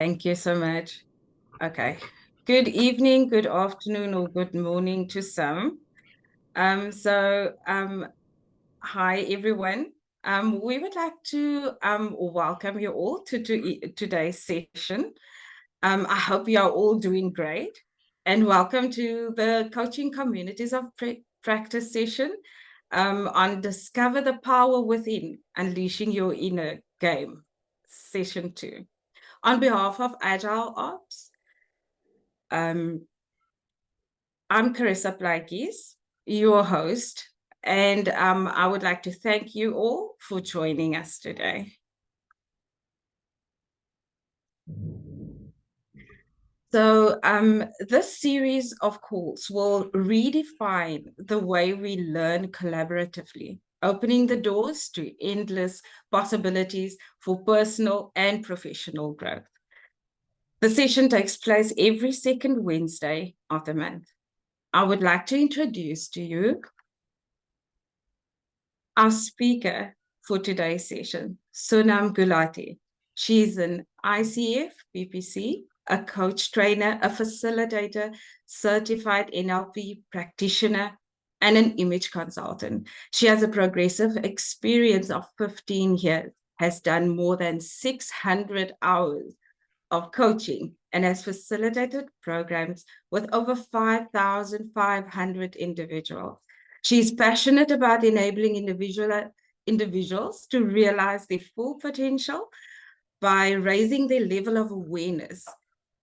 Thank you so much. Okay. Good evening, good afternoon, or good morning to some. Hi everyone. We would like to welcome you all to today's session. I hope you are all doing great, and welcome to the Coaching Communities of Practice session on Discover the Power Within, Unleashing Your Inner Game, session 2. On behalf of Agile Ops, I'm Carissa Plakis, your host, and I would like to thank you all for joining us today. So this series of calls will redefine the way we learn collaboratively, opening the doors to endless possibilities for personal and professional growth. The session takes place every second Wednesday of the month. I would like to introduce to you our speaker for today's session, Sonam Gulati. She's an ICF BPC, a coach trainer, a facilitator, certified NLP practitioner, and an image consultant. She has a progressive experience of 15 years, has done more than 600 hours of coaching, and has facilitated programs with over 5,500 individuals. She's passionate about enabling individuals to realize their full potential by raising their level of awareness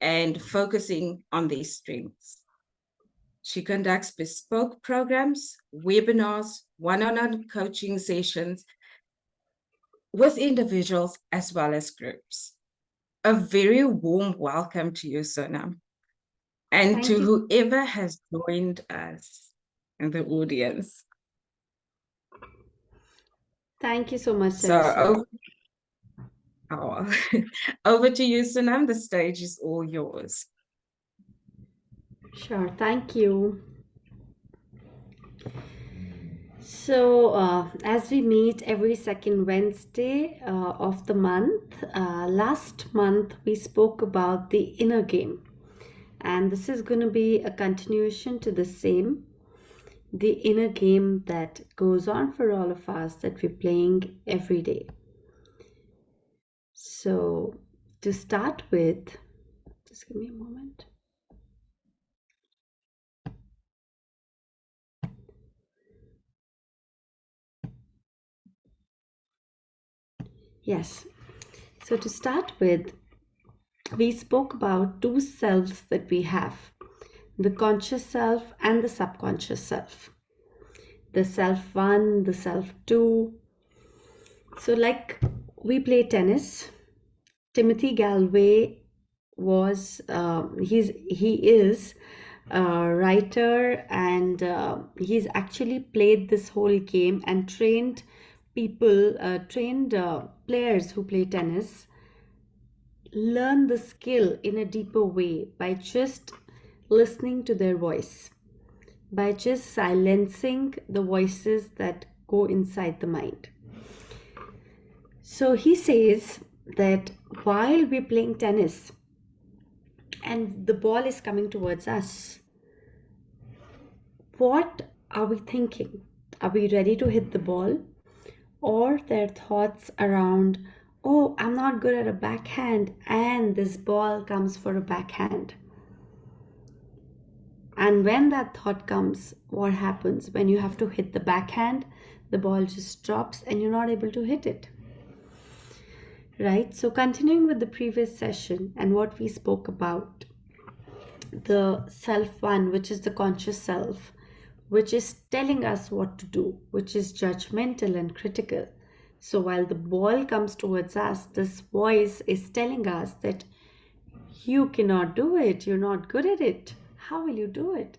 and focusing on their strengths. She conducts bespoke programs, webinars, one-on-one coaching sessions with individuals as well as groups. A very warm welcome to you, Sonam, and Thank to you. whoever has joined us in the audience. Thank you so much, So Sarissa. over to you, Sonam. The stage is all yours. Sure, thank you. So, as we meet every second Wednesday of the month, last month we spoke about the inner game, and this is going to be a continuation to the same, the inner game that goes on for all of us that we're playing every day. So, to start with, just give me a moment. Yes. So, to start with, we spoke about two selves that we have, the conscious self and the subconscious self. The self one, the self two. So, like we play tennis, Timothy Galway he is a writer, and he's actually played this whole game and trained players who play tennis learn the skill in a deeper way by just listening to their voice, by just silencing the voices that go inside the mind. So he says that while we're playing tennis and the ball is coming towards us, what are we thinking? Are we ready to hit the ball? Or their thoughts around, oh, I'm not good at a backhand, and this ball comes for a backhand. And when that thought comes, what happens? When you have to hit the backhand, the ball just drops and you're not able to hit it. Right? So, continuing with the previous session and what we spoke about, the self one, which is the conscious self, which is telling us what to do, which is judgmental and critical. So while the ball comes towards us, this voice is telling us that you cannot do it, you're not good at it. How will you do it?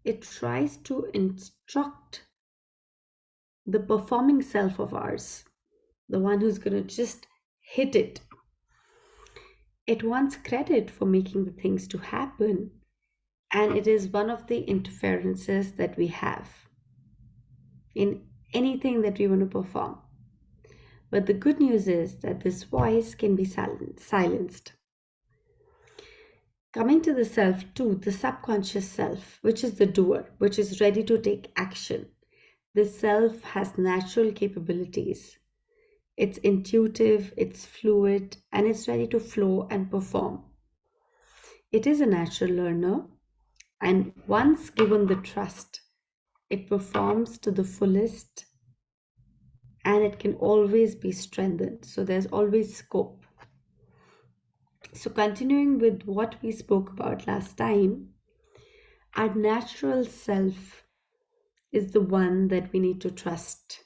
It tries to instruct the performing self of ours, the one who's going to just hit it. It wants credit for making the things to happen, and it is one of the interferences that we have in anything that we want to perform. But the good news is that this voice can be silenced. Coming to the self two, the subconscious self, which is the doer, which is ready to take action. This self has natural capabilities. It's intuitive, it's fluid, and it's ready to flow and perform. It is a natural learner, and once given the trust, it performs to the fullest and it can always be strengthened. So there's always scope. So, continuing with what we spoke about last time, our natural self is the one that we need to trust,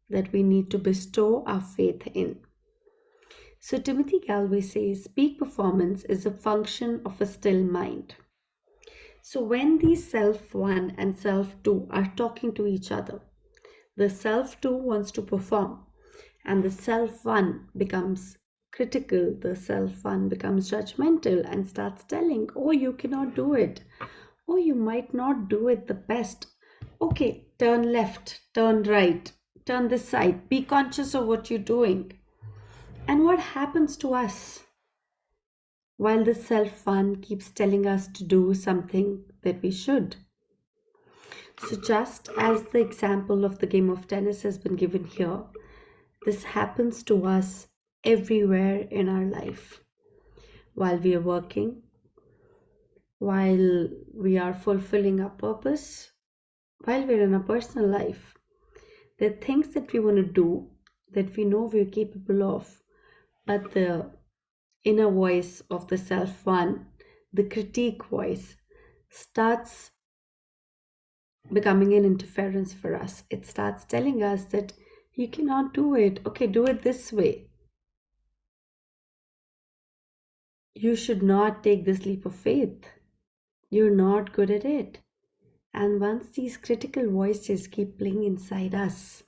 that we need to bestow our faith in. So, Timothy Galway says peak performance is a function of a still mind. So, when these self 1 and self 2 are talking to each other, the self 2 wants to perform, and the self 1 becomes critical, the self 1 becomes judgmental and starts telling, oh, you cannot do it. Oh, you might not do it the best. Okay, turn left, turn right, turn this side. Be conscious of what you're doing. And what happens to us while the self one keeps telling us to do something that we should? So, just as the example of the game of tennis has been given here, this happens to us everywhere in our life. While we are working, while we are fulfilling our purpose, while we're in our personal life, there are things that we want to do that we know we're capable of, but the inner voice of the self one, the critique voice, starts becoming an interference for us. It starts telling us that you cannot do it. Okay, do it this way. You should not take this leap of faith. You're not good at it. And once these critical voices keep playing inside us,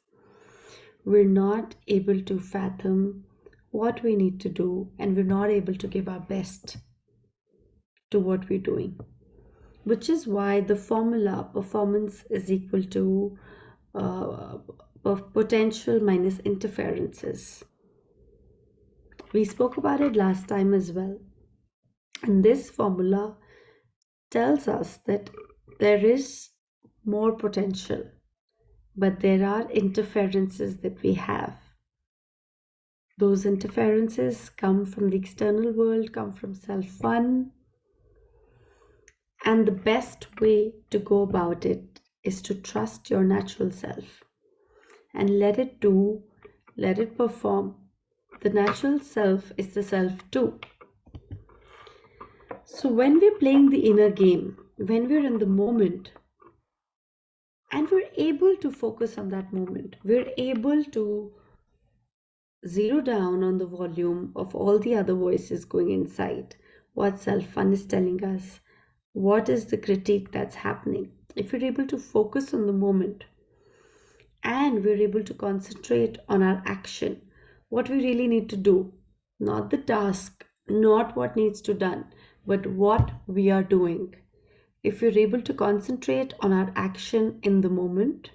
we're not able to fathom what we need to do, and we're not able to give our best to what we're doing. Which is why the formula performance is equal to uh, potential minus interferences. We spoke about it last time as well. And this formula tells us that there is more potential, but there are interferences that we have. Those interferences come from the external world, come from self one. And the best way to go about it is to trust your natural self and let it do, let it perform. The natural self is the self too. So when we're playing the inner game, when we're in the moment, and we're able to focus on that moment, we're able to zero down on the volume of all the other voices going inside. What self one is telling us, what is the critique that's happening. If we're able to focus on the moment and we're able to concentrate on our action, what we really need to do, not the task, not what needs to done, but what we are doing. If we're able to concentrate on our action in the moment,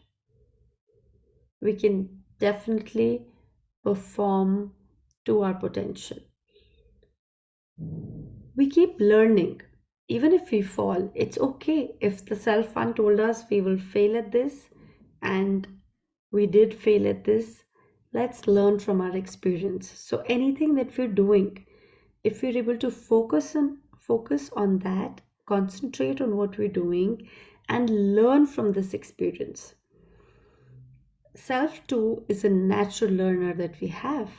we can definitely perform to our potential. We keep learning. Even if we fall, it's okay. If the self one told us we will fail at this and we did fail at this, let's learn from our experience. So anything that we're doing, if we're able to focus on that, concentrate on what we're doing and learn from this experience. Self too is a natural learner that we have,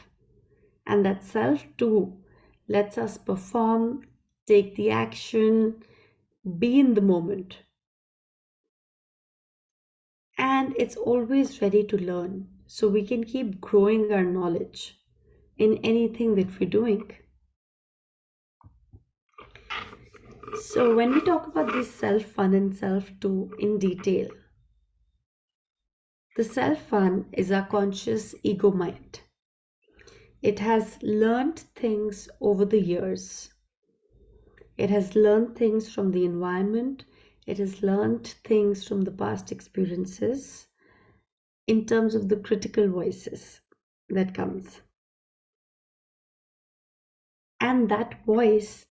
and that self too lets us perform, take the action, be in the moment. And it's always ready to learn, so we can keep growing our knowledge in anything that we're doing. So when we talk about this self one and self two in detail, the self one is our conscious ego mind. It has learned things over the years. It has learned things from the environment. It has learned things from the past experiences in terms of the critical voices that comes. And that voice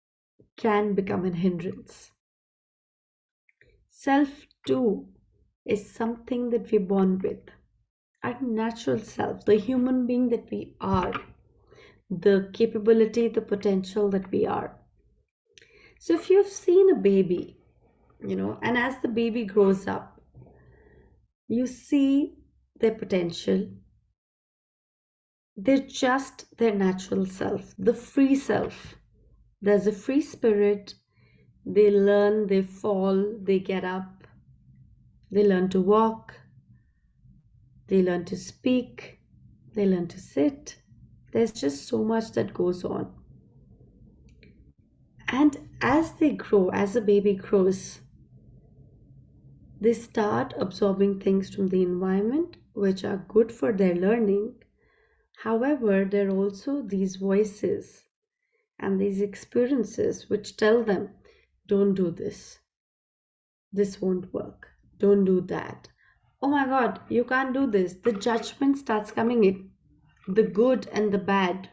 can become a hindrance. Self, too, is something that we're born with. Our natural self, the human being that we are, the capability, the potential that we are. So, if you've seen a baby, and as the baby grows up, you see their potential. They're just their natural self, the free self. There's a free spirit. They learn, they fall, they get up, they learn to walk, they learn to speak, they learn to sit. There's just so much that goes on. And as they grow, as a baby grows, they start absorbing things from the environment which are good for their learning. However, there are also these voices and these experiences which tell them, don't do this, this won't work, don't do that. Oh my god, you can't do this. The judgment starts coming in, the good and the bad.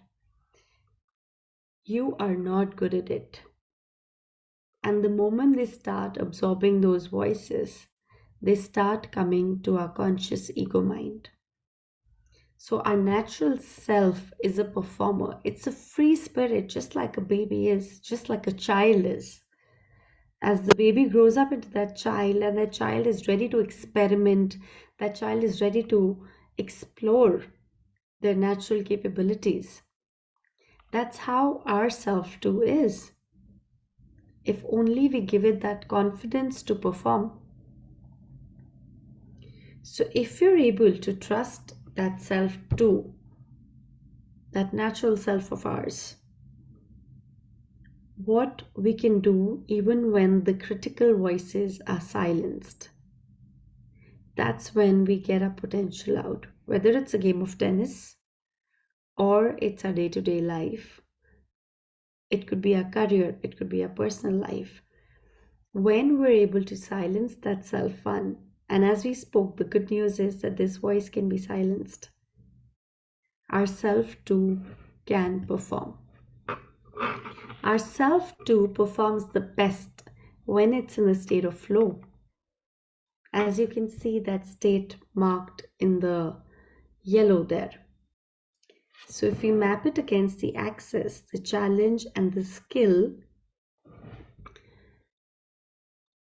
You are not good at it. And the moment they start absorbing those voices, they start coming to our conscious ego mind. So, our natural self is a performer. It's a free spirit, just like a baby is, just like a child is. As the baby grows up into that child, and that child is ready to experiment, that child is ready to explore their natural capabilities. That's how our self too is. If only we give it that confidence to perform. So, if you're able to trust that self too, that natural self of ours, what we can do even when the critical voices are silenced, that's when we get our potential out. Whether it's a game of tennis or it's our day to day life, it could be our career, it could be our personal life. When we're able to silence that self fun, and as we spoke, the good news is that this voice can be silenced. Our self too can perform. Our self too performs the best when it's in a state of flow. As you can see, that state marked in the yellow there. So, if we map it against the axis, the challenge and the skill,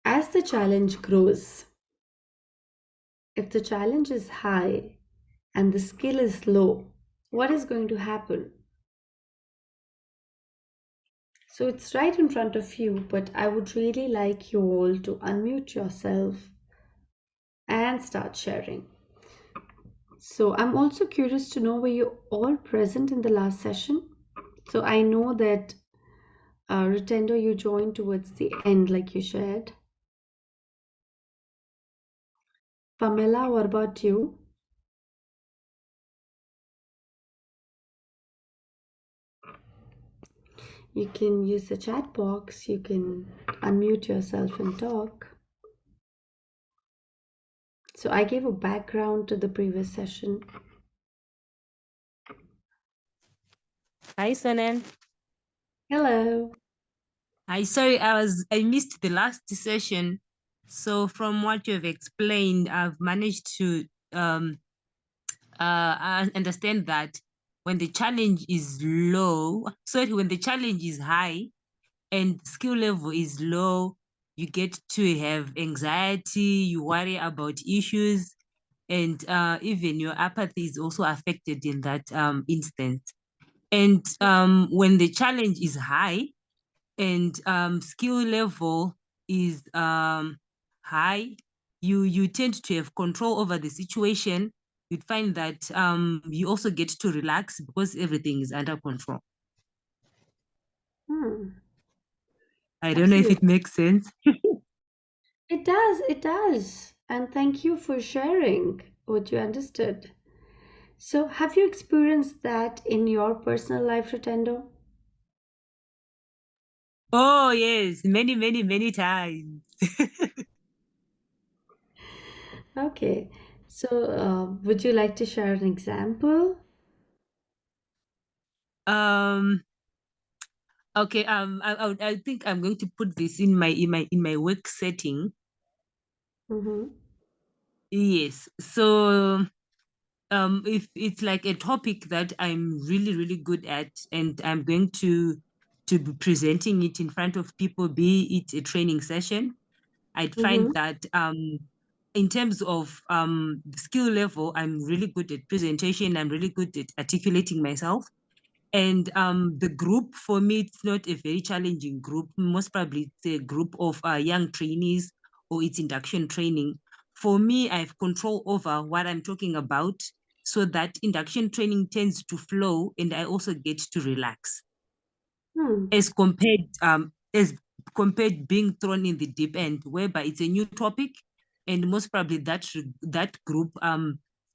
as the challenge grows, if the challenge is high and the skill is low, what is going to happen? So it's right in front of you, but I would really like you all to unmute yourself and start sharing. So I'm also curious to know, were you all present in the last session? So I know that Rotendo, you joined towards the end, like you shared. Pamela, what about you? You can use the chat box, you can unmute yourself and talk. So I gave a background to the previous session. Hi, Sonen. Hello. Hi, sorry, I missed the last session. So from what you've explained, I've managed to understand that when the challenge is low, sorry, when the challenge is high and skill level is low, you get to have anxiety, you worry about issues, and even your apathy is also affected in that instance. And when the challenge is high, and skill level is high, you tend to have control over the situation. You'd find that you also get to relax because everything is under control. I don't know if it Absolutely. makes sense. It does. And thank you for sharing what you understood. So, have you experienced that in your personal life, Rotendo? Oh yes, many, many, many times. Okay. So, would you like to share an example? um Okay. I think I'm going to put this in my work setting. Mm-hmm. Yes. So if it's like a topic that I'm really really good at, and I'm going to be presenting it in front of people, be it a training session, I'd find Mm-hmm. that in terms of the skill level, I'm really good at presentation. I'm really good at articulating myself. And the group, for me, it's not a very challenging group. Most probably, it's a group of young trainees, or it's induction training. For me, I have control over what I'm talking about, so that induction training tends to flow, and I also get to relax, Hmm. as compared being thrown in the deep end, whereby it's a new topic, and most probably that group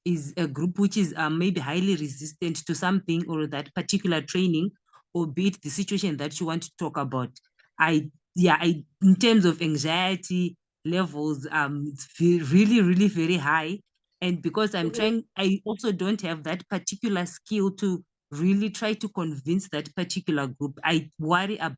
is a group which is maybe highly resistant to something, or that particular training, or be it the situation that you want to talk about. I in terms of anxiety levels, really really very high. And because I also don't have that particular skill to really try to convince that particular group. I worry a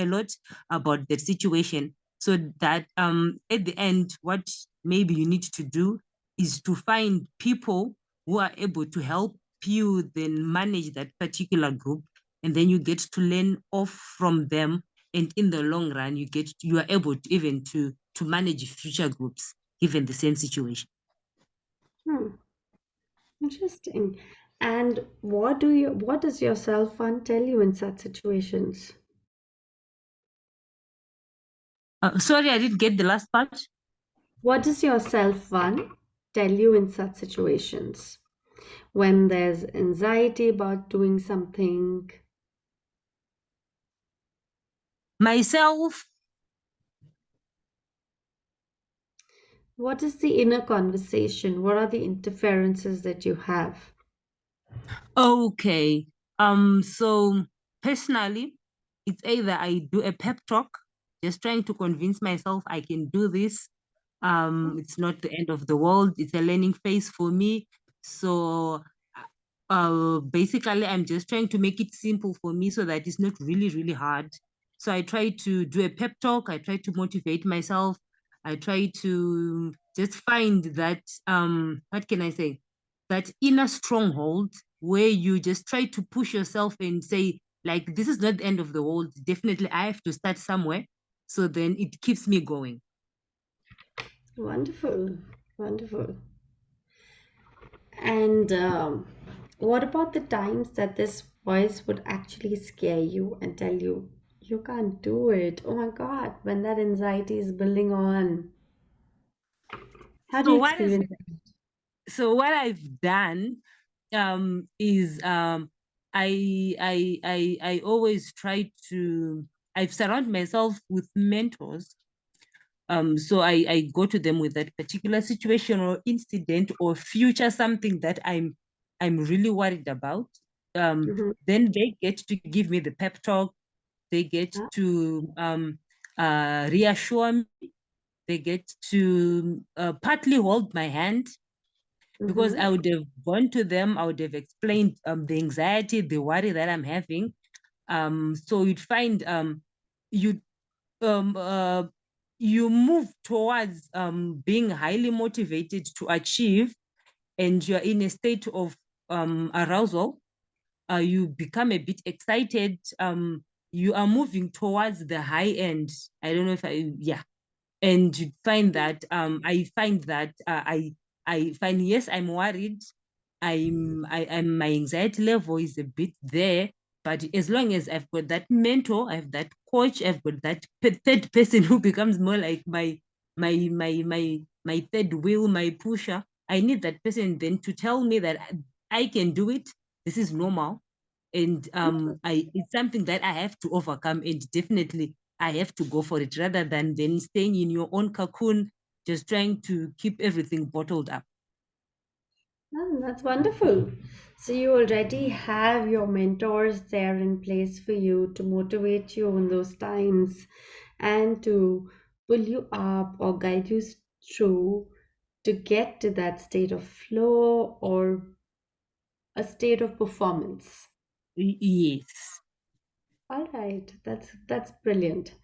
lot about the situation, so that at the end, what maybe you need to do is to find people who are able to help you then manage that particular group, and then you get to learn off from them, and in the long run you are able to even to manage future groups given the same situation. Hmm. Interesting. And what does your self fund tell you in such situations? Sorry, I didn't get the last part. What does your self one tell you in such situations? When there's anxiety about doing something, Myself. what is the inner conversation? What are the interferences that you have? Okay. So personally, it's either I do a pep talk, just trying to convince myself I can do this. It's not the end of the world. It's a learning phase for me. So basically, I'm just trying to make it simple for me, so that it's not really, really hard. So I try to do a pep talk. I try to motivate myself. I try to just find that, what can I say? That inner stronghold, where you just try to push yourself and say, like, this is not the end of the world. Definitely, I have to start somewhere. So then it keeps me going. Wonderful, wonderful. And what about the times that this voice would actually scare you and tell you, you can't do it? Oh my God, when that anxiety is building on, how do So you what is experience it? so what I've done is I always try to I've surround myself with mentors. So I go to them with that particular situation or incident or future something that I'm really worried about. Mhm. Then they get to give me the pep talk. They get Ah, to reassure me. They get to partly hold my hand, because I mhm. would have gone to them, I would have explained the anxiety, the worry that I'm having. So you'd find you um, uh, you move towards being highly motivated to achieve, and you're in a state of arousal. You become a bit excited. You are moving towards the high end. I don't know if yeah. And you find that I find, yes, I'm worried. I'm my anxiety level is a bit there, but as long as I've got that mentor, I have that coach, I've got that third person who becomes more like my third wheel, my pusher. I need that person then to tell me that I can do it. This is normal, and I it's something that I have to overcome, and definitely I have to go for it, rather than then staying in your own cocoon, just trying to keep everything bottled up. Oh, that's wonderful. So you already have your mentors there in place for you to motivate you in those times and to pull you up or guide you through to get to that state of flow or a state of performance. Yes. All right, that's brilliant.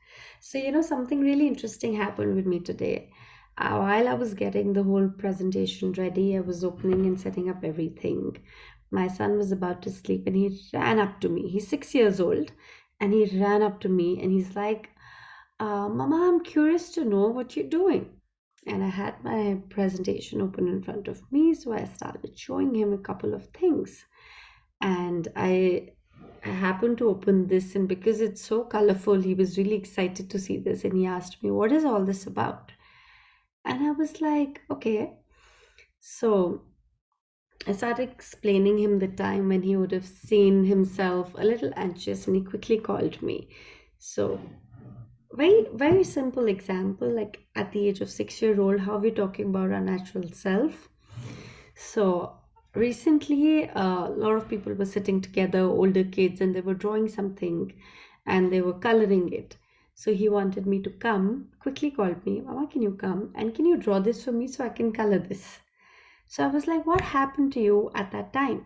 So, something really interesting happened with me today. While I was getting the whole presentation ready, I was opening and setting up everything. My son was about to sleep and he ran up to me. He's 6 years old and he ran up to me and he's like, Mama, I'm curious to know what you're doing. And I had my presentation open in front of me, so I started showing him a couple of things. And I happened to open this, and because it's so colorful, he was really excited to see this. And he asked me, "What is all this about?" And I was like, "Okay." So I started explaining him the time when he would have seen himself a little anxious, and he quickly called me. So, very, very simple example, like at the age of 6 year old, how we're talking about our natural self. So recently, a lot of people were sitting together, older kids, and they were drawing something and they were coloring it. So he wanted me to come, quickly called me, Mama, can you come and can you draw this for me so I can color this? So I was like, what happened to you at that time?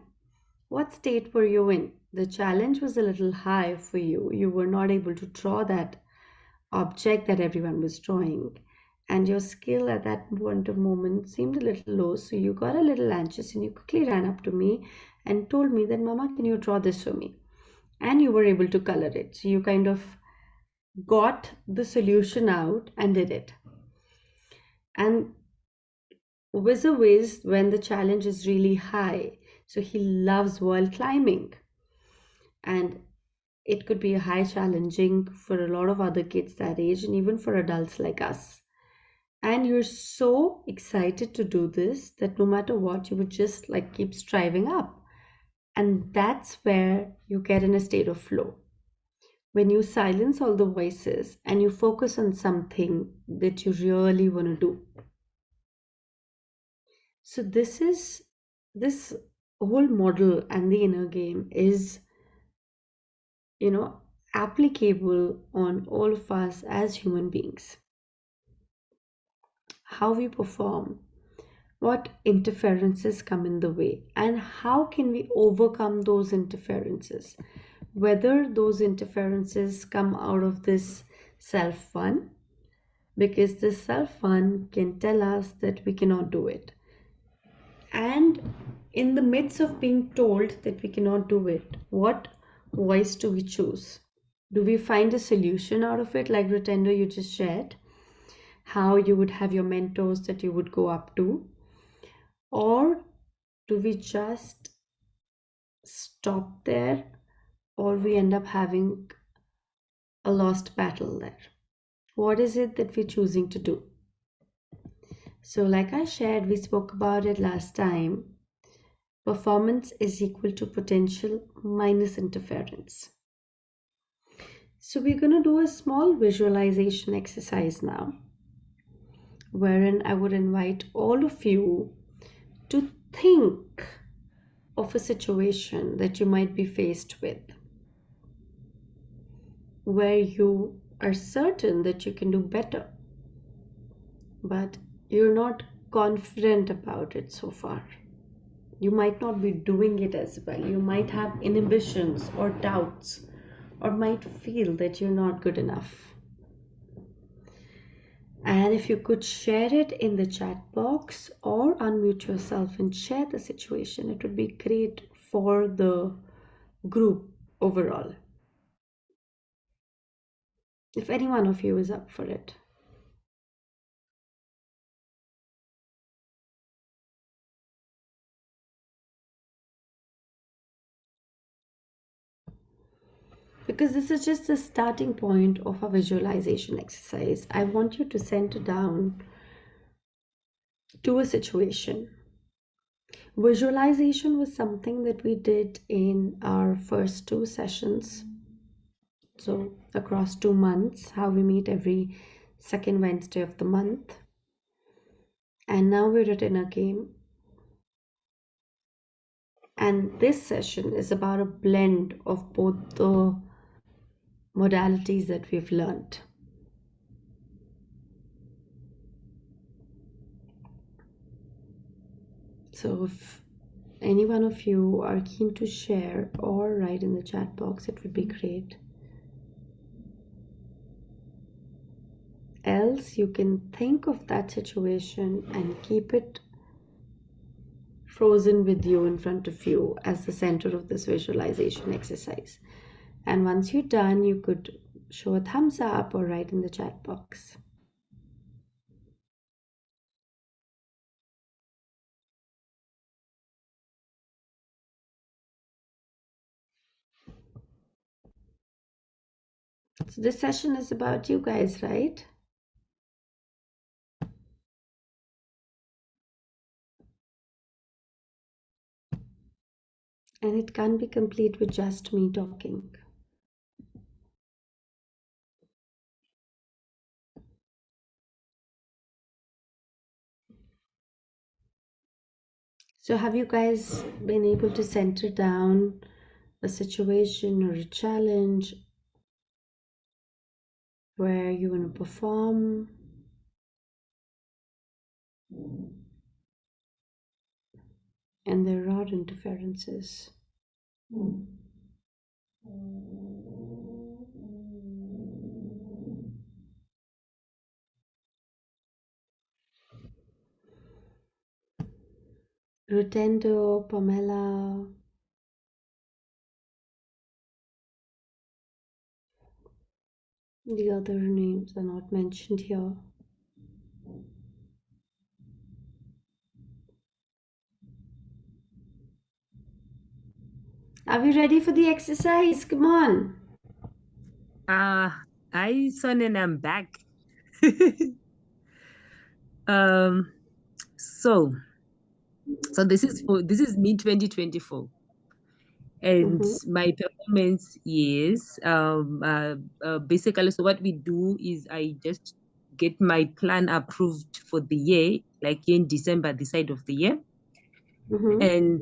What state were you in? The challenge was a little high for you. You were not able to draw that object that everyone was drawing. And your skill at that point of moment seemed a little low, so you got a little anxious and you quickly ran up to me and told me that, Mama, can you draw this for me? And you were able to color it. So you kind of got the solution out and did it. And Wizard is when the challenge is really high. So he loves wall climbing. And it could be a high challenging for a lot of other kids that age and even for adults like us. And you're so excited to do this that no matter what, you would just like keep striving up. And that's where you get in a state of flow. When you silence all the voices and you focus on something that you really want to do. So this whole model and the inner game is, you know, applicable on all of us as human beings. How we perform, what interferences come in the way, and how can we overcome those interferences, whether those interferences come out of this self one, because this self one can tell us that we cannot do it, and in the midst of being told that we cannot do it, what voice do we choose? Do we find a solution out of it, like Rotendo you just shared, how you would have your mentors that you would go up to? Or do we just stop there, or we end up having a lost battle there? What is it that we're choosing to do? So, like I shared, we spoke about it last time. Performance is equal to potential minus interference. So, we're going to do a small visualization exercise now, wherein I would invite all of you to think of a situation that you might be faced with, where you are certain that you can do better, but you're not confident about it so far. You might not be doing it as well. You might have inhibitions or doubts, or might feel that you're not good enough. And if you could share it in the chat box or unmute yourself and share the situation, it would be great for the group overall. If any one of you is up for it. Because this is just the starting point of a visualization exercise. I want you to center down to a situation. Visualization was something that we did in our first 2 sessions. So, across 2 months, how we meet every second Wednesday of the month. And now we're at inner game. And this session is about a blend of both the modalities that we've learned. So if any one of you are keen to share or write in the chat box, it would be great. else you can think of that situation and keep it frozen with you in front of you as the center of this visualization exercise. And once you're done, you could show a thumbs up or write in the chat box. So this session is about you guys, right? And it can't be complete with just me talking. So have you guys been able to center down a situation or a challenge where you want to perform? And there are interferences. Rotendo, Pamela, the other names are not mentioned here. Are we ready for the exercise? Come on. Hi, Son, and I'm back. um, so this is me 2024, and Mm-hmm. my performance is basically. So what we do is I just get my plan approved for the year, like in December, the side of the year, Mm-hmm. and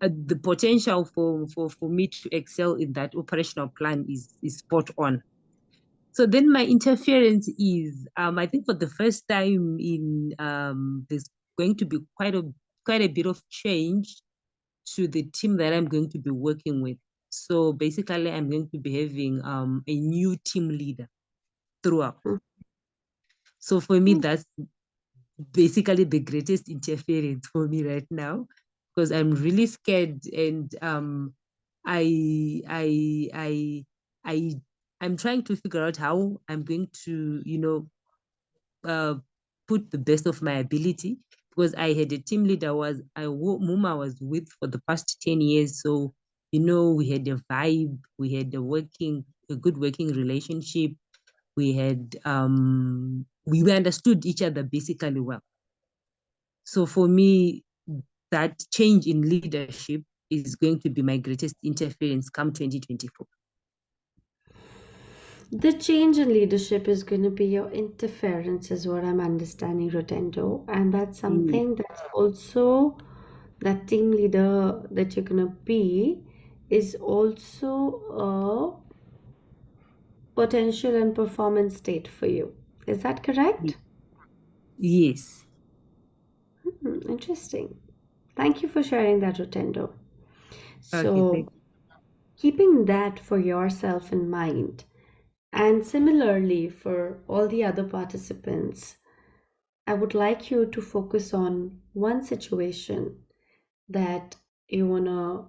the potential for me to excel in that operational plan is spot on. So then my interference is, I think for the first time in, there's going to be quite a bit of change to the team that I'm going to be working with. So basically, I'm going to be having a new team leader throughout. So for me, that's basically the greatest interference for me right now, because I'm really scared, and I I I I I'm trying to figure out how I'm going to, uh, put the best of my ability, because I had a team leader whom I was with for the past 10 years. So, we had a vibe, we had a good working relationship. We understood each other basically well. So for me, that change in leadership is going to be my greatest interference come 2024. The change in leadership is going to be your interference, is what I'm understanding, Rotendo. And that's Mm. something that's also that team leader that you're going to be is also a potential and performance state for you. Is that correct? Yes. Interesting. Thank you for sharing that, Rotendo. Okay, thank So, keeping that for yourself in mind, and similarly for all the other participants, I would like you to focus on one situation that you want to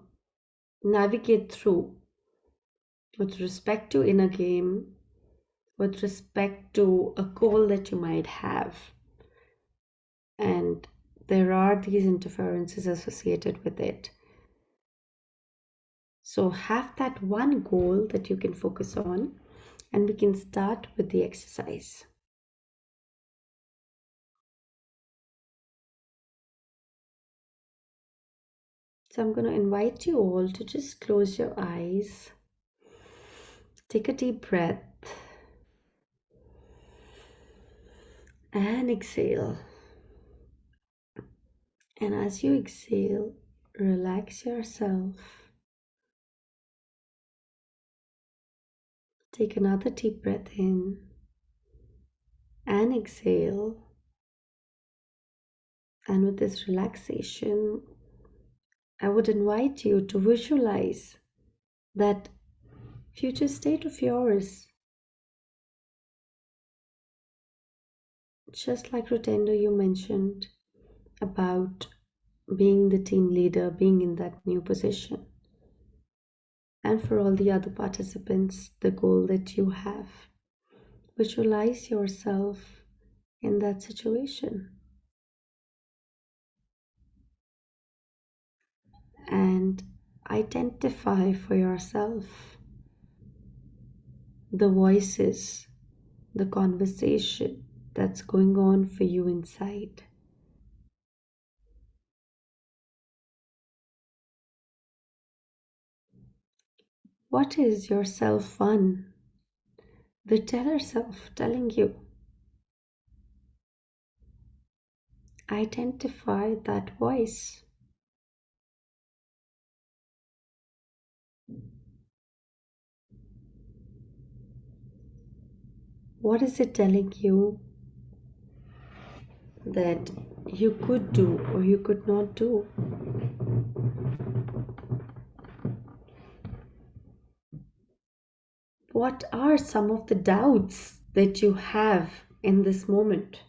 navigate through with respect to inner game, with respect to a goal that you might have. And there are these interferences associated with it. So have that one goal that you can focus on, and we can start with the exercise. So I'm going to invite you all to just close your eyes, take a deep breath, and exhale. And as you exhale, relax yourself. Take another deep breath in and exhale. And with this relaxation, I would invite you to visualize that future state of yours Just like Rutendo, you mentioned about being the team leader, being in that new position. And for all the other participants, the goal that you have. Visualize yourself in that situation and identify for yourself the voices, the conversation that's going on for you inside. What is your self one? The teller self telling you. Identify that voice. What is it telling you that you could do or you could not do? What are some of the doubts that you have in this moment?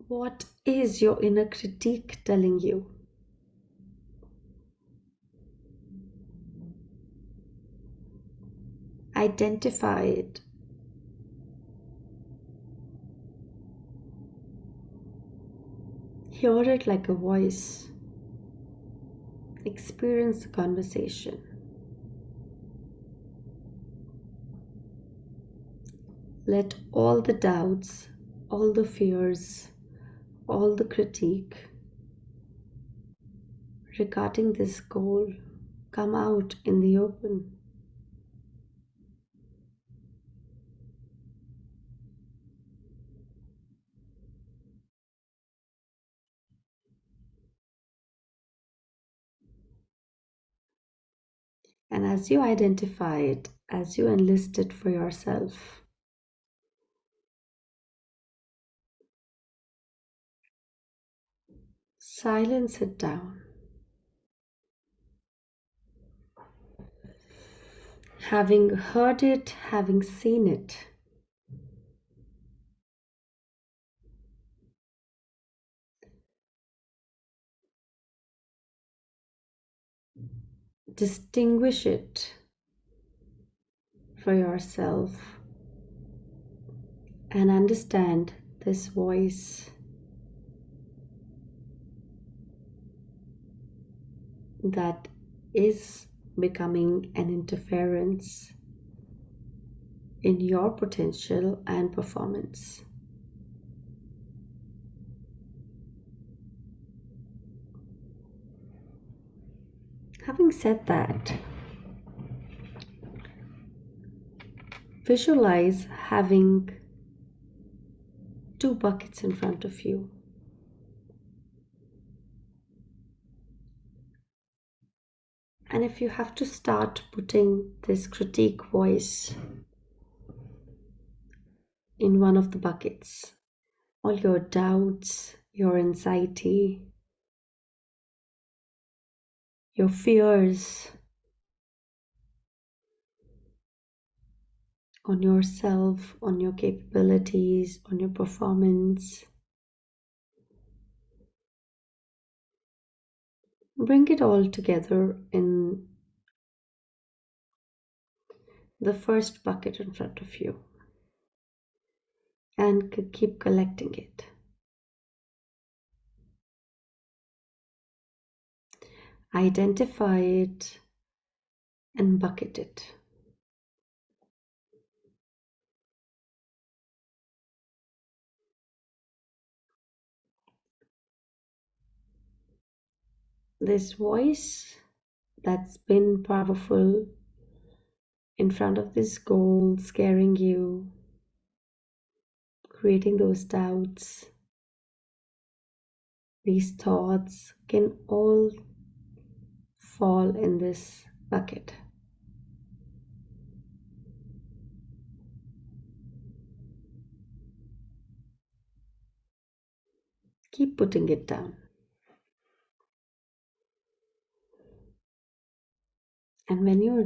What is your inner critique telling you? Identify it. Hear it like a voice. Experience the conversation. Let all the doubts, all the fears, all the critique regarding this goal come out in the open. And as you identify it, as you enlist it for yourself, silence it down. Having heard it, having seen it, distinguish it for yourself and understand this voice that is becoming an interference in your potential and performance. Having said that, visualize having two buckets in front of you. And if you have to start putting this critique voice in one of the buckets, all your doubts, your anxiety, your fears on yourself, on your capabilities, on your performance, bring it all together in the first bucket in front of you and keep collecting it. Identify it and bucket it. This voice that's been powerful in front of this goal, scaring you, creating those doubts, these thoughts can all fall in this bucket. Keep putting it down. And when you're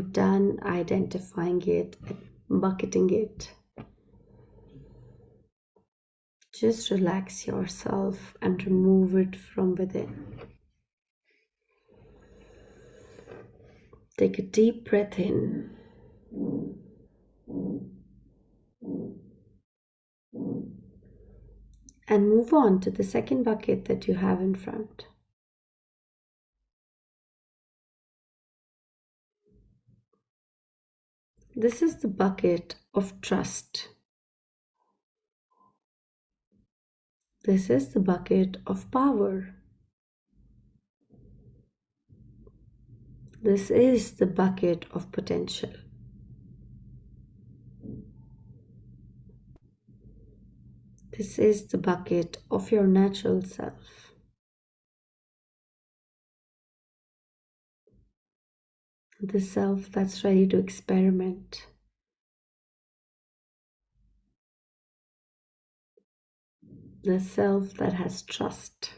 done identifying it and bucketing it, just relax yourself and remove it from within. Take a deep breath in. And move on to the second bucket that you have in front. This is the bucket of trust. This is the bucket of power. This is the bucket of potential. This is the bucket of your natural self. The self that's ready to experiment. The self that has trust.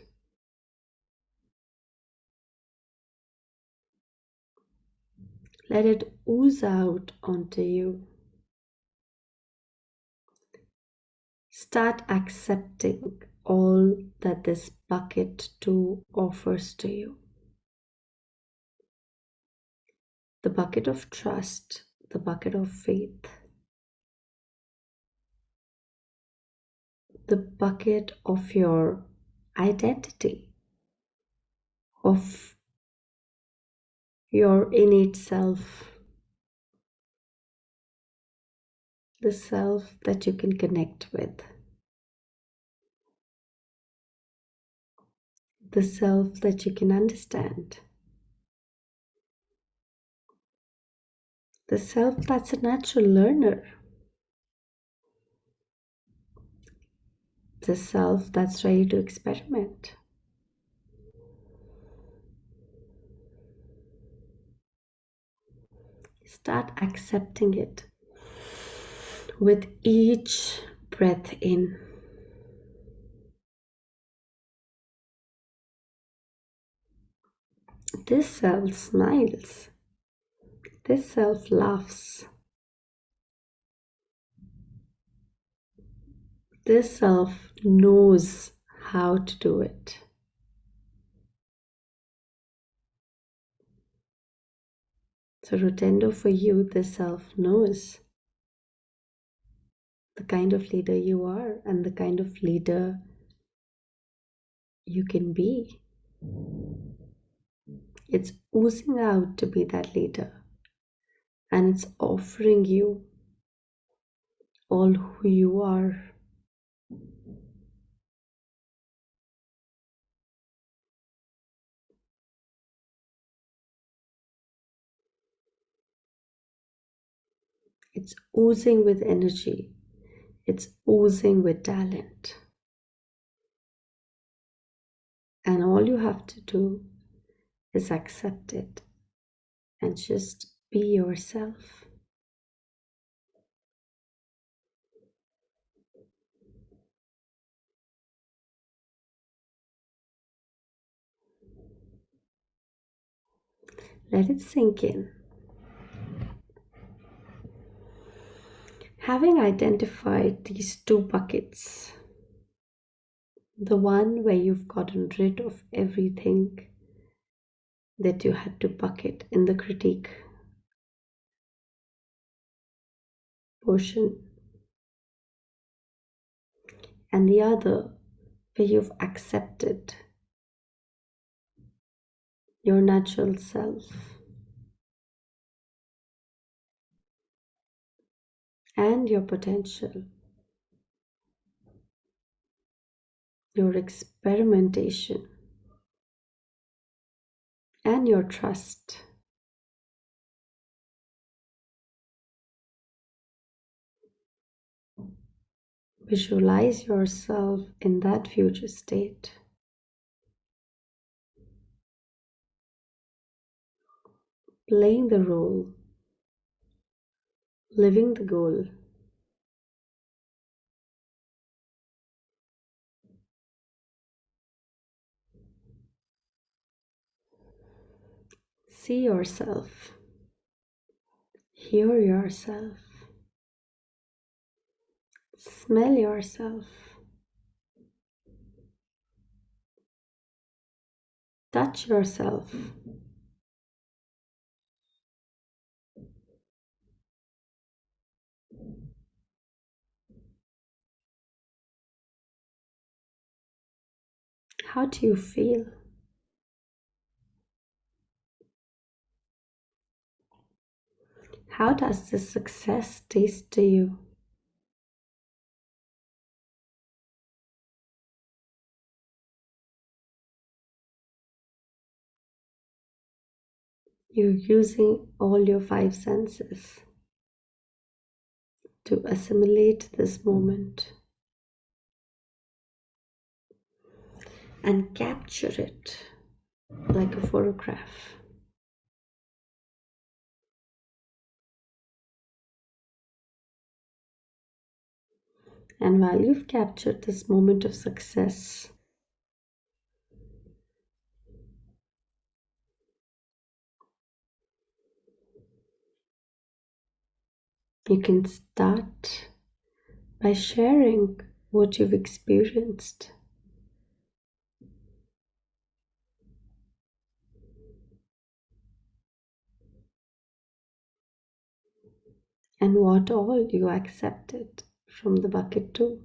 Let it ooze out onto you. Start accepting all that this bucket too offers to you. The bucket of trust, the bucket of faith, the bucket of your identity, of your innate self, the self that you can connect with, the self that you can understand, the self that's a natural learner, the self that's ready to experiment. Start accepting it with each breath in. This self smiles. This self laughs. This self knows how to do it. So, Rotendo, for you, this self knows the kind of leader you are and the kind of leader you can be. It's oozing out to be that leader, and it's offering you all who you are. It's oozing with energy. It's oozing with talent. And all you have to do is accept it and just be yourself. Let it sink in. Having identified these two buckets, the one where you've gotten rid of everything that you had to bucket in the critique portion, and the other where you've accepted your natural self and your potential, your experimentation, and your trust. Visualize yourself in that future state. Playing the role, living the goal. See yourself, hear yourself, smell yourself, touch yourself. How do you feel? How does this success taste to you? You're using all your five senses to assimilate this moment and capture it like a photograph. And while you've captured this moment of success, you can start by sharing what you've experienced. And what all you accepted from the bucket too.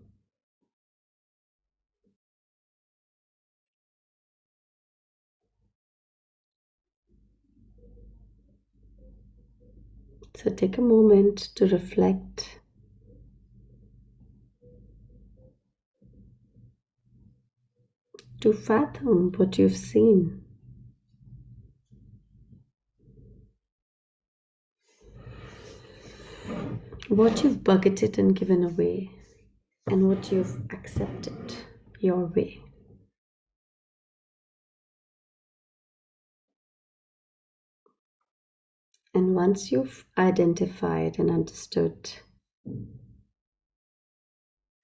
So take a moment to reflect, to fathom what you've seen. What you've bucketed and given away, and what you've accepted your way. And once you've identified and understood,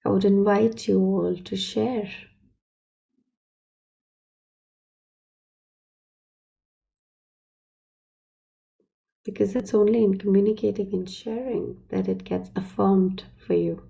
I would invite you all to share. Because it's only in communicating and sharing that it gets affirmed for you.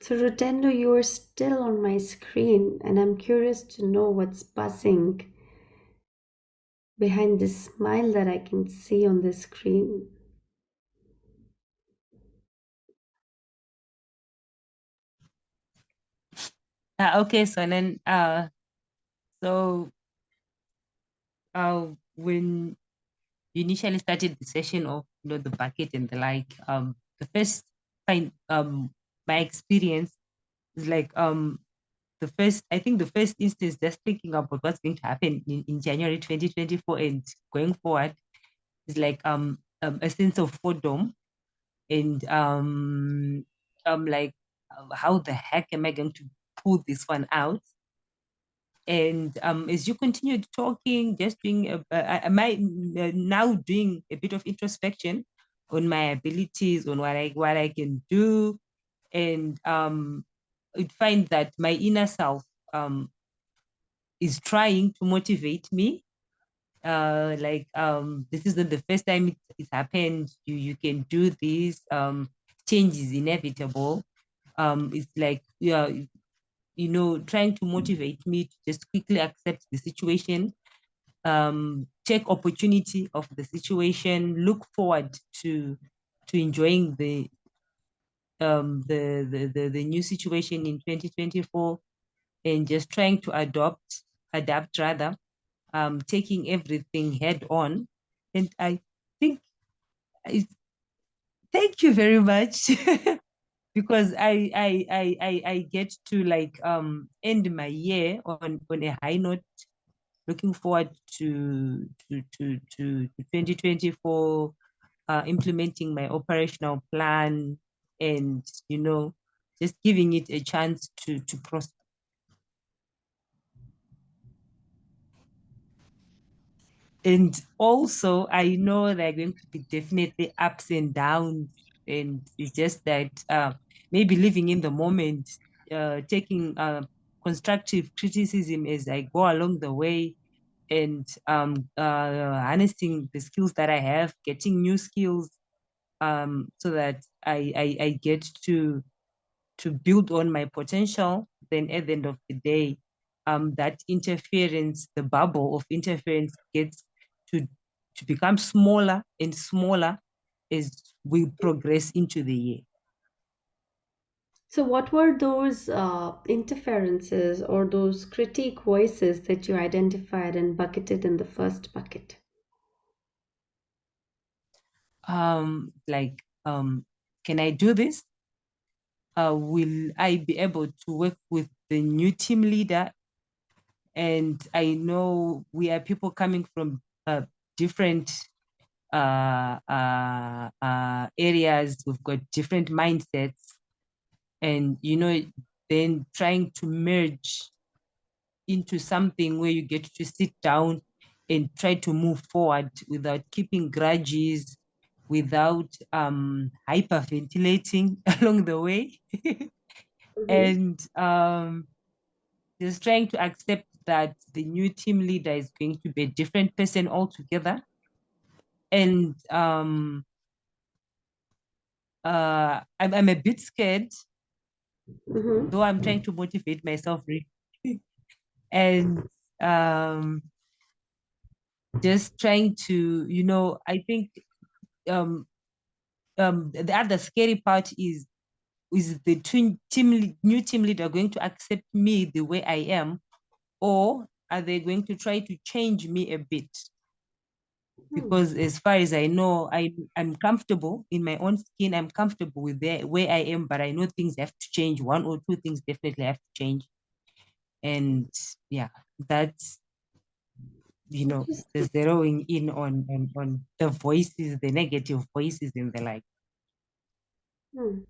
So, Rotendo, you are still on my screen, and I'm curious to know what's buzzing behind this smile that I can see on the screen. Okay, so then so when you initially started the session of the bucket and the like, the first time my experience is like the first, I think the first instance, just thinking about what's going to happen in January 2024 and going forward, is like a sense of boredom, and like how the heck am I going to pull this one out? And as you continued talking, just doing am I now doing a bit of introspection on my abilities, on what I can do, and I'd find that my inner self is trying to motivate me. Like this is not the first time it's happened. You can do this. Change is inevitable. It's like, yeah, trying to motivate me to just quickly accept the situation, take opportunity of the situation, look forward to enjoying the new situation in 2024, and just trying to adapt rather, taking everything head on. And I think I thank you very much. Because I get to like end my year on a high note, looking forward to 2024, implementing my operational plan, and just giving it a chance to prosper. And also, I know there are going to be definitely ups and downs. And it's just that maybe living in the moment, taking constructive criticism as I go along the way, and harnessing the skills that I have, getting new skills, so that I get to build on my potential. Then at the end of the day, that interference, the bubble of interference gets to become smaller and smaller as we progress into the year. So, what were those interferences or those critique voices that you identified and bucketed in the first bucket? Like, can I do this? Will I be able to work with the new team leader? And I know we are people coming from different areas. We've got different mindsets, and then trying to merge into something where you get to sit down and try to move forward without keeping grudges, without hyperventilating along the way, Mhm. and just trying to accept that the new team leader is going to be a different person altogether. And I'm a bit scared, Mhm. though I'm trying to motivate myself and um, just trying to, I think um, the other scary part is the new team leader going to accept me the way I am, or are they going to try to change me a bit? Hmm. Because as far as I know, I'm comfortable in my own skin. I'm comfortable with the where I am, but I know things have to change. One or two things definitely have to change. And yeah, that's the Interesting. zeroing in on the voices, the negative voices in the life. Hmm.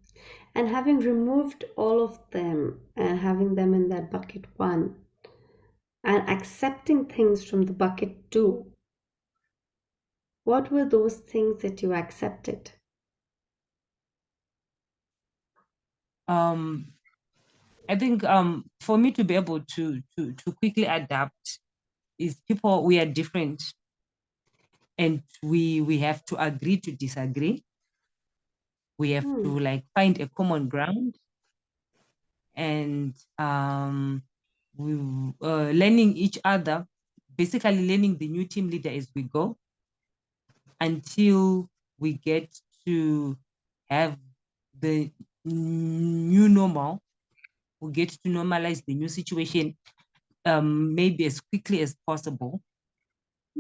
And having removed all of them and having them in that bucket one and accepting things from the bucket two, what were those things that you accepted? Um, I think for me to be able to quickly adapt is people we are different, and we have to agree to disagree. We have Hmm. to like find a common ground, and we learning each other, basically learning the new team leader as we go until we get to have the new normal. We get to normalize the new situation, maybe as quickly as possible,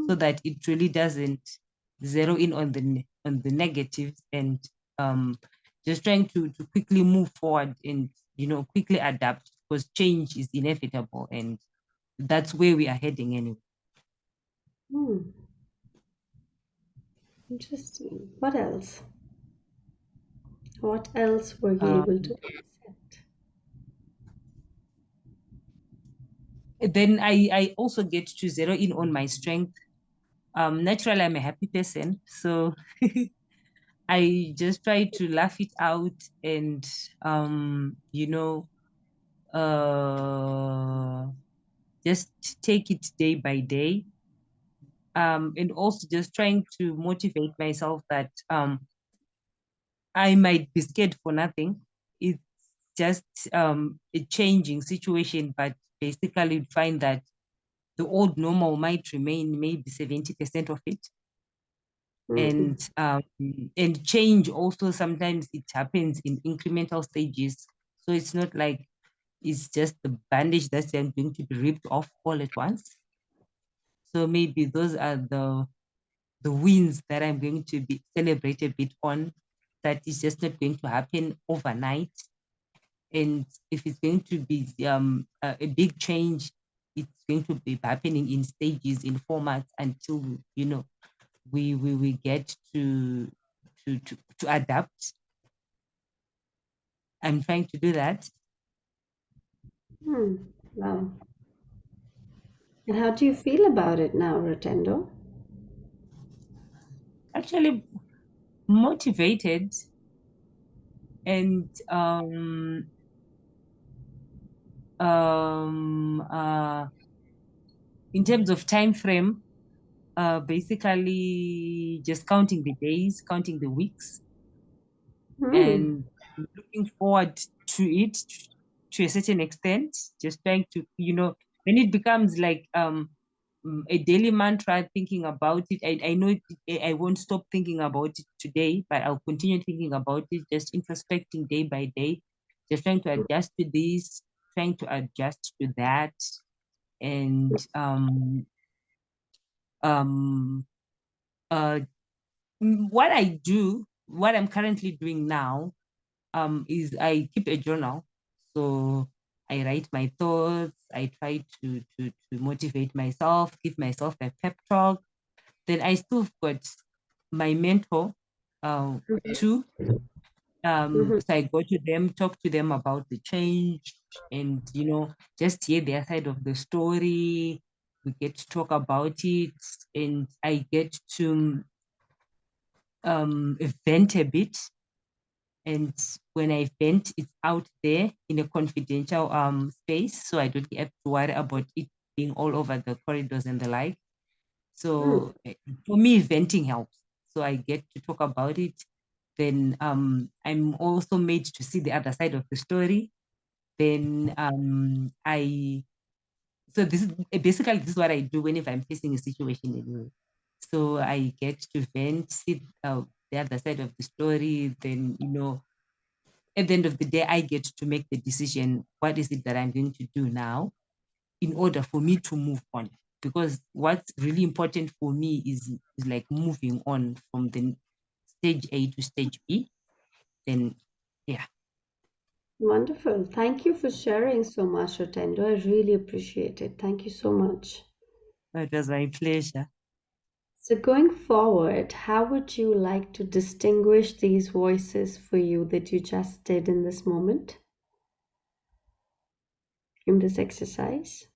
so that it really doesn't zero in on the negatives, and um, just trying to quickly move forward and quickly adapt, because change is inevitable, and that's where we are heading anyway. Hmm. Interesting. What else? What else were you able Um, to accept? then I also get to zero in on my strength. Naturally, I'm a happy person, so I just try to laugh it out, and uh, just take it day by day, and also just trying to motivate myself that I might be scared for nothing. It's just a changing situation, but basically find that the old normal might remain maybe 70% of it. Hmm. And change also, sometimes it happens in incremental stages. So it's not like it's just the bandage that's going to be ripped off all at once. So maybe those are the wins that I'm going to be celebrate a bit on, that is just not going to happen overnight. And if it's going to be a big change, it's going to be happening in stages, in formats, until we get to adapt. I'm trying to do that. Wow. And how do you feel about it now, Rotendo? Actually motivated and in terms of time frame, basically just counting the days, counting the weeks, Hmm. and looking forward to it to a certain extent. Just trying to, when it becomes like a daily mantra, thinking about it. I know I won't stop thinking about it today, but I'll continue thinking about it, just introspecting day by day, just trying to adjust to this, trying to adjust to that, and um uh what I do, what I'm currently doing now, is I keep a journal. So I write my thoughts. I try to motivate myself, give myself a pep talk. Then I still got my mentor, too. Mhm. So I go to them, talk to them about the change, and just hear their side of the story. We get to talk about it, and I get to vent a bit. And when I vent, it's out there in a confidential space, so I don't have to worry about it being all over the corridors and the like. Hmm. So for me, venting helps. So I get to talk about it. Then I'm also made to see the other side of the story. Then I so this is basically this is what I do whenever I'm facing a situation anyway. So I get to vent, see the other side of the story. Then at the end of the day, I get to make the decision. What is it that I'm going to do now in order for me to move on? Because what's really important for me is like moving on from the stage A to stage B. Then, yeah, Wonderful. Thank you for sharing so much, Rotendo. I really appreciate it. Thank you so much. that was my pleasure. So, going forward, how would you like to distinguish these voices for you that you just did in this moment, in this exercise?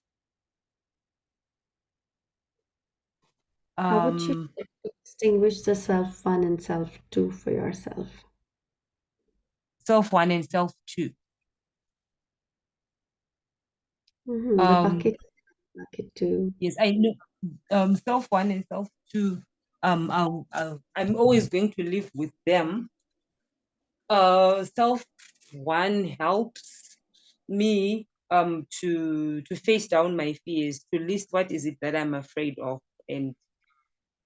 How would you Um, like to distinguish the self one and self two for yourself? Self one and self two. The Um, bucket two. yes, I know. Self one and self two. I'm always going to live with them. Self one helps me to face down my fears, to list what is it that I'm afraid of. And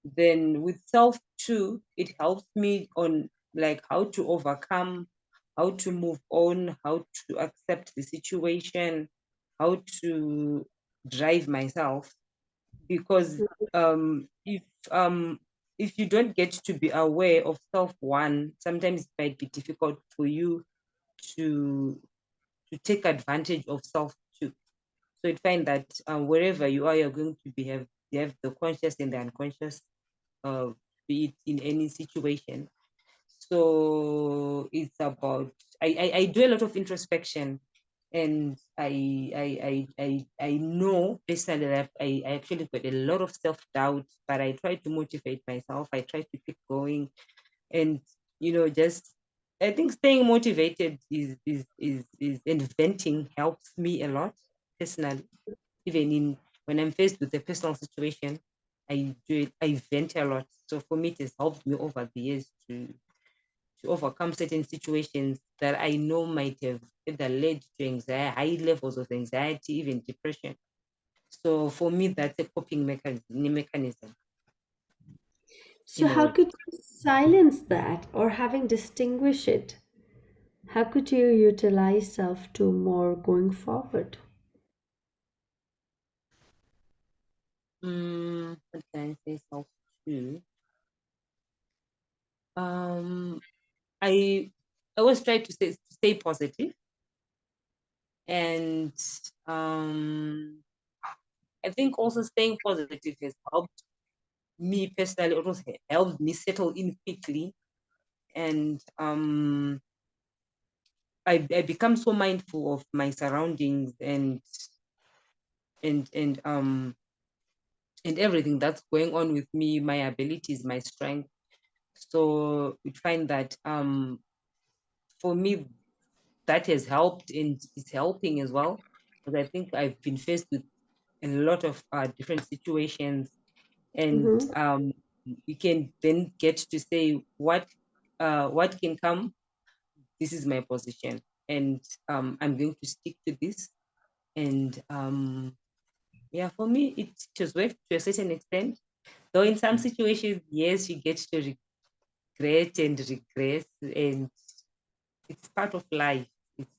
then with self two, it helps me on like how to overcome, how to move on, how to accept the situation, how to drive myself. Because if you don't get to be aware of self one, sometimes it might be difficult for you to take advantage of self too. So you find that wherever you are, you're going to be have you have the conscious and the unconscious, uh, be it in any situation. So it's about I do a lot of introspection, and I know personally that I actually got a lot of self doubt, but I try to motivate myself. I try to keep going, and just I think staying motivated is and venting helps me a lot personally. Even in when I'm faced with a personal situation, I do it, I vent a lot. So for me, it has helped me over the years to overcome certain situations that I know might have either led to anxiety, high levels of anxiety, even depression. So for me, that's a coping mechanism So, in a how way. could you silence that, or having distinguished it? How could you utilize self to more going forward? What can I say self to? Um, I always try to stay positive, and I think also staying positive has helped me personally. It also helped me settle in quickly, and I become so mindful of my surroundings and everything that's going on with me, my abilities, my strength. So we find that for me that has helped and is helping as well, because I think I've been faced with a lot of different situations, and you can then get to say what can come. This is my position, and I'm going to stick to this. And yeah, for me, it just worked to a certain extent. Though in some situations, yes, you get to regret and regress, and it's part of life. It's,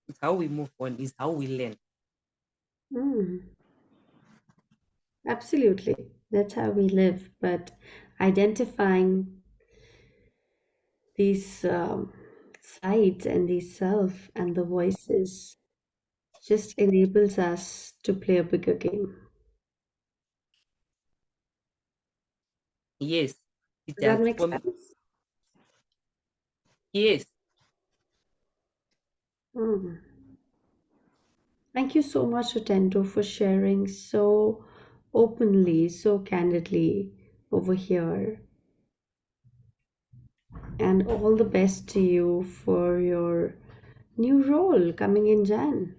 it's how we move on, is how we learn. Absolutely. That's how we live. But identifying these sides and these self and the voices just enables us to play a bigger game. Yes, it Does that does. make For me, sense? yes. Mm. Thank you so much, Otendo, for sharing so openly, so candidly over here. And all the best to you for your new role coming in Jan.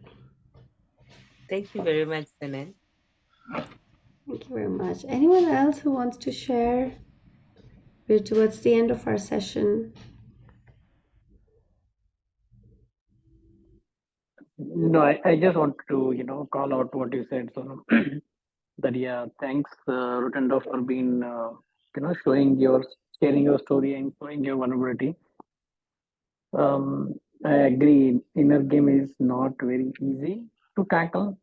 Thank you very much, Sanan. Thank you very much. Anyone else who wants to share? We're towards the end of our session. No, I just want to, call out what you said. So that, yeah, thanks, Rutendo, for being, sharing your story and showing your vulnerability. Um, I agree. Inner game is not very easy to tackle.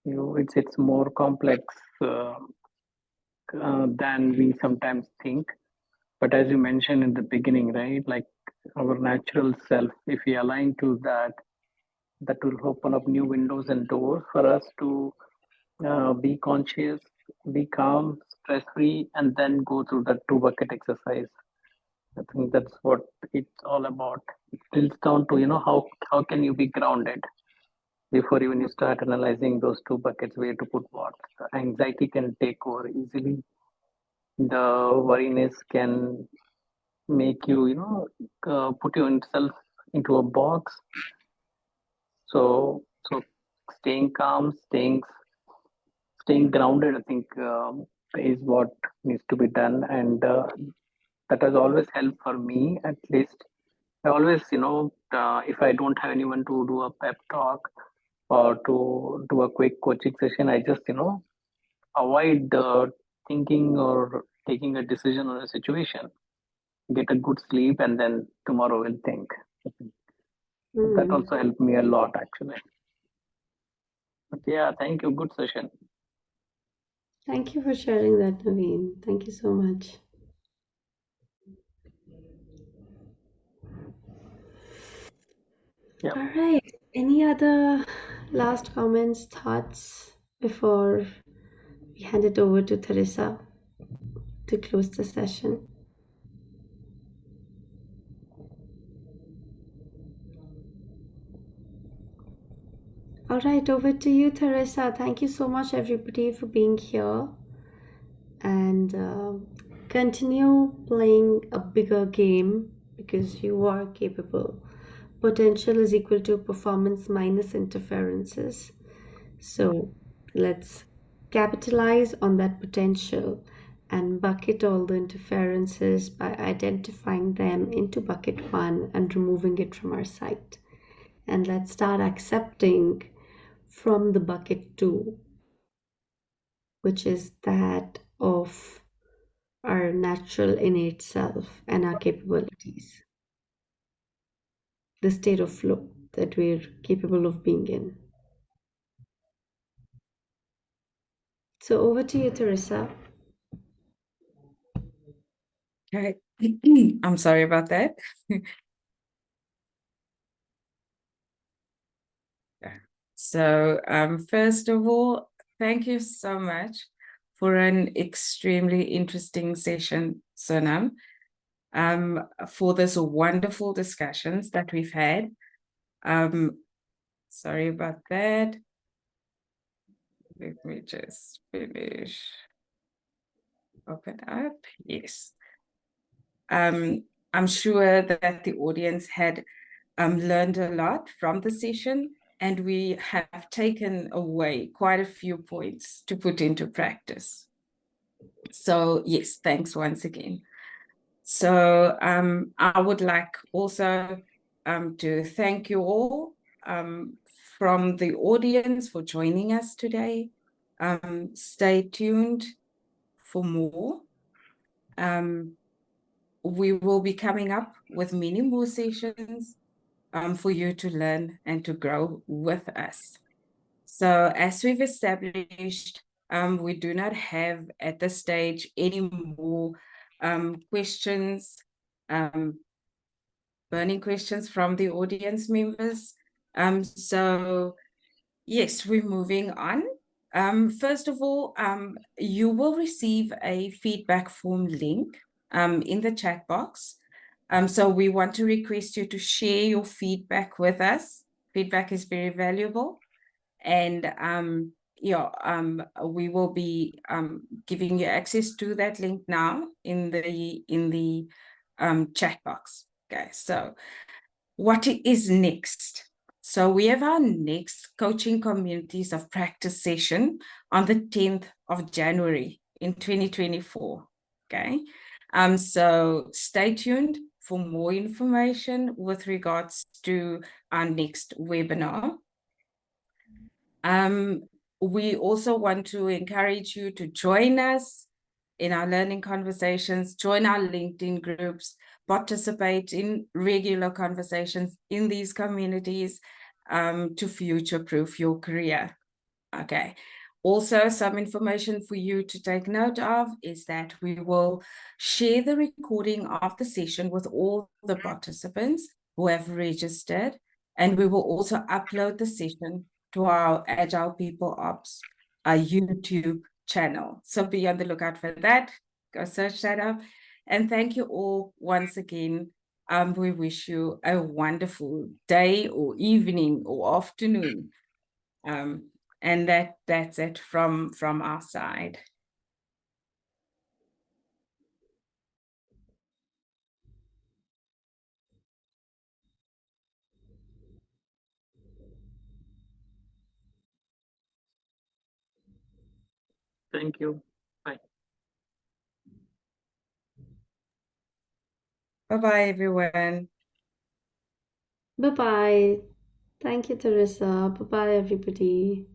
It's more complex than we sometimes think. But as you mentioned in the beginning, right, like our natural self, if we align to that, that will open up new windows and doors for us to be conscious, be calm, stress free, and then go through that two bucket exercise. I think that's what it's all about. It drills down to how can you be grounded before even you start analyzing those two buckets where to put what. The anxiety can take over easily. The worriness can make you put yourself into a box. So staying calm, staying grounded, I think, is what needs to be done, and that has always helped for me. At least I always, if I don't have anyone to do a pep talk or to do a quick coaching session, I just avoid thinking or taking a decision on a situation, get a good sleep, and then tomorrow we'll think. That Mm. also helped me a lot, actually. But yeah, thank you, good session. Thank you for sharing that, Naveen. Thank you so much. Yeah. All right. Any other last comments, thoughts before we hand it over to Teresa to close the session? All right, over to you, Teresa. Thank you so much, everybody, for being here. And continue playing a bigger game because you are capable. Potential is equal to performance minus interferences. So let's capitalize on that potential and bucket all the interferences by identifying them into bucket one and removing it from our sight. And let's start accepting from the bucket two, which is that of our natural innate self and our capabilities, the state of flow that we're capable of being in. So over to you, Teresa. Okay. I'm sorry about that. So, first of all, thank you so much for an extremely interesting session, Sonam, for this wonderful discussions that we've had. Sorry about that. Let me just finish. Open up. Yes. I'm sure that the audience had learned a lot from the session, and we have taken away quite a few points to put into practice. So yes, thanks once again. So I would like also to thank you all from the audience for joining us today. Stay tuned for more. We will be coming up with many more sessions for you to learn and to grow with us. So as we've established, we do not have at this stage any more questions, burning questions from the audience members. So yes, we're moving on. First of all, you will receive a feedback form link in the chat box. So we want to request you to share your feedback with us. Feedback is very valuable. And we will be giving you access to that link now in the chat box. Okay, so what is next? So we have our next coaching communities of practice session on the 10th of January in 2024. Okay. So stay tuned for more information with regards to our next webinar. We also want to encourage you to join us in our learning conversations, join our LinkedIn groups, participate in regular conversations in these communities to future-proof your career. Okay. Also, some information for you to take note of is that we will share the recording of the session with all the participants who have registered, and we will also upload the session to our Agile People Ops, our YouTube channel. So be on the lookout for that. Go search that up. And thank you all once again. We wish you a wonderful day or evening or afternoon. And that's it from our side. Thank you. Bye. Bye-bye, everyone. Bye bye. Thank you, Teresa. Bye bye, everybody.